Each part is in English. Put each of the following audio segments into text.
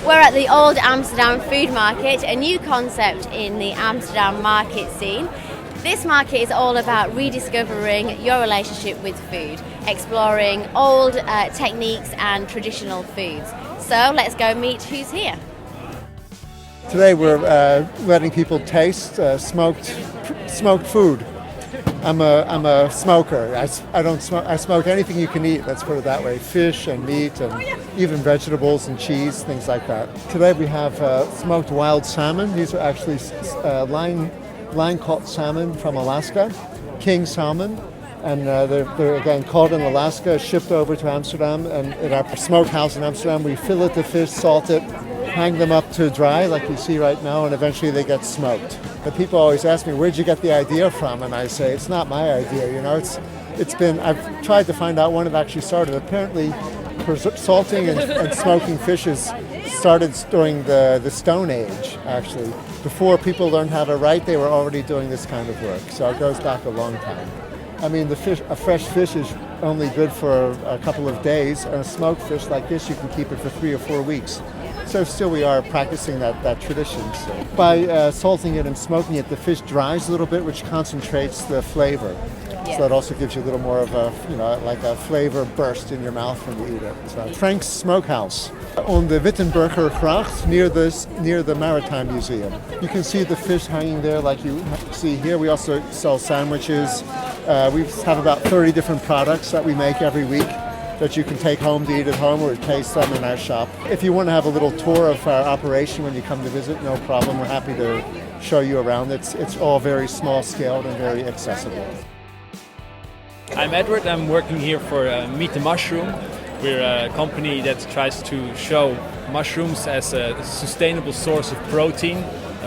We're at the Old Amsterdam Food Market, a new concept in the Amsterdam market scene. This market is all about rediscovering your relationship with food, exploring old techniques and traditional foods. So let's go meet who's here. Today we're letting people taste smoked food. I'm a smoker. I don't smoke. I smoke anything you can eat. Let's put it that way: fish and meat, and even vegetables and cheese, things like that. Today we have smoked wild salmon. These are actually line-caught salmon from Alaska, king salmon, and they're again caught in Alaska, shipped over to Amsterdam, and in our smokehouse in Amsterdam we fillet the fish, salt it, hang them up to dry like you see right now, and eventually they get smoked. But people always ask me, where'd you get the idea from? And I say, it's not my idea, you know. I've tried to find out when it actually started. Apparently, salting and smoking fishes started during the Stone Age, actually. Before people learned how to write, they were already doing this kind of work. So it goes back a long time. I mean, a fresh fish is only good for a couple of days, and a smoked fish like this, you can keep it for 3 or 4 weeks. So still we are practicing that tradition. So by salting it and smoking it, the fish dries a little bit, which concentrates the flavor. Yeah. So that also gives you a little more of a, like a flavor burst in your mouth when you eat it. So Frank's Smokehouse on the Wittenberger Gracht near the Maritime Museum. You can see the fish hanging there like you see here. We also sell sandwiches. We have about 30 different products that we make every week that you can take home to eat at home or taste them in our shop. If you want to have a little tour of our operation when you come to visit, no problem. We're happy to show you around. It's all very small scaled and very accessible. I'm Edward. I'm working here for Meet the Mushroom. We're a company that tries to show mushrooms as a sustainable source of protein,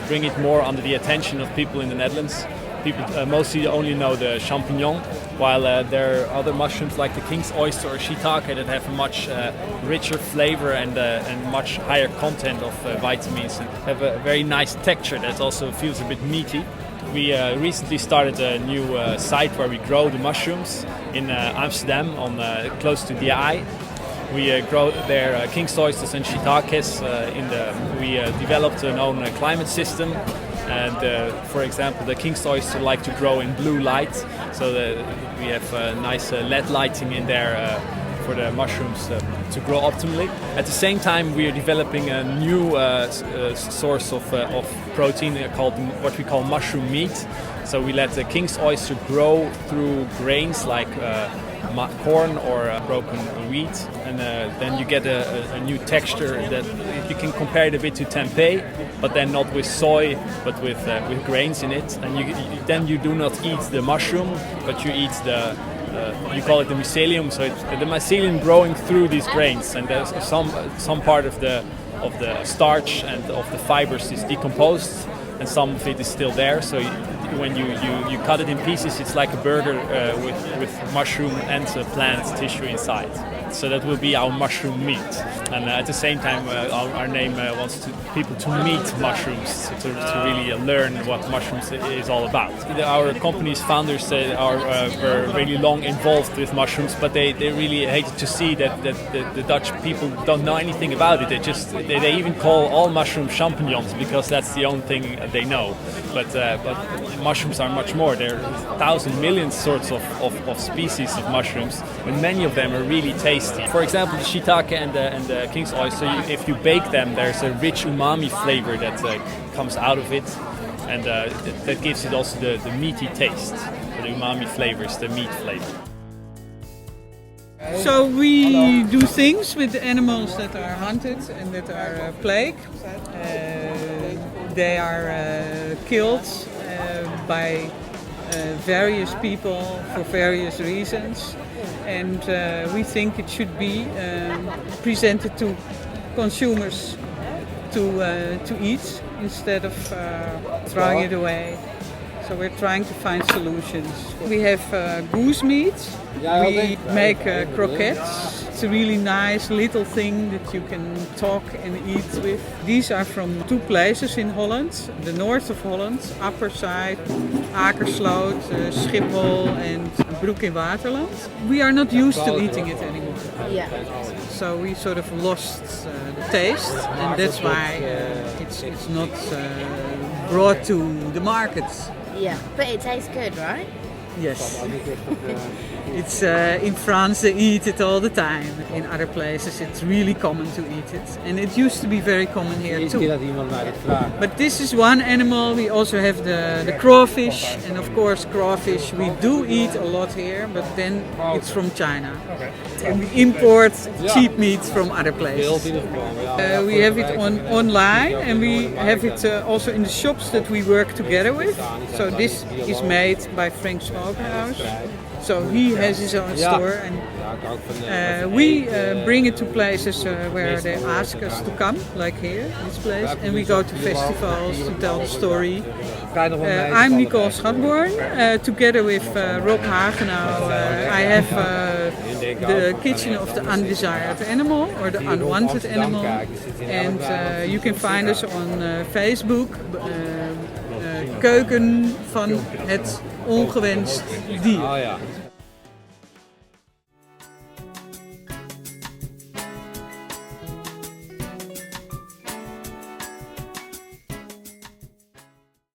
bring it more under the attention of people in the Netherlands. People mostly only know the champignon, while there are other mushrooms like the king's oyster or shiitake that have a much richer flavor and much higher content of vitamins and have a very nice texture that also feels a bit meaty. We recently started a new site where we grow the mushrooms in Amsterdam, close to the Eye. We grow there king's oysters and shiitakes. We developed an own climate system. And for example, the king's oyster like to grow in blue light, so we have nice LED lighting in there for the mushrooms to grow optimally. At the same time, we are developing a new source of protein called what we call mushroom meat. So we let the king's oyster grow through grains like corn or broken wheat, and then you get a new texture that you can compare it a bit to tempeh, but then not with soy, but with grains in it. And then you do not eat the mushroom, but you eat you call it the mycelium. So it's the mycelium growing through these grains, and there's some part of the starch and of the fibers is decomposed, and some of it is still there. So when you cut it in pieces, it's like a burger with mushroom and plant tissue inside. So that will be our mushroom meat. And at the same time, our name wants people to meet mushrooms, to really learn what mushrooms is all about. Our company's founders were really long involved with mushrooms, but they really hated to see that the Dutch people don't know anything about it. They even call all mushrooms champignons because that's the only thing they know. But mushrooms are much more. There are 1,000 million sorts of species of mushrooms, and many of them are really tasty. For example, the shiitake and the king's oyster, if you bake them, there's a rich umami flavor that comes out of it, and that gives it also the meaty taste. The umami flavor is the meat flavor. So we do things with animals that are hunted and that are plagued. They are killed by various people for various reasons, and we think it should be presented to consumers to eat instead of throwing it away. So we're trying to find solutions. We have goose meat. We make croquettes. It's a really nice little thing that you can talk and eat with. These are from 2 places in Holland. The north of Holland, upper side, Akersloot, Schiphol and Broek in Waterland. We are not used to eating it anymore. Yeah. So we sort of lost the taste, and that's why it's not brought to the markets. Yeah. But it tastes good, right? Yes. It's in France they eat it all the time. In other places it's really common to eat it, and it used to be very common here too. But this is one animal. We also have the crawfish, and of course crawfish we do eat a lot here, but then it's from China. And we import cheap meat from other places. We have it online, and we have it also in the shops that we work together with. So this is made by Frank Smokerhouse. So he has his own store, and we bring it to places where they ask us to come, like here, this place, and we go to festivals to tell the story. I'm Nicole Schatborn, together with Rob Hagenau. I have the kitchen of the undesired animal, or the unwanted animal, and you can find us on Facebook, keuken van het ongewenst dier.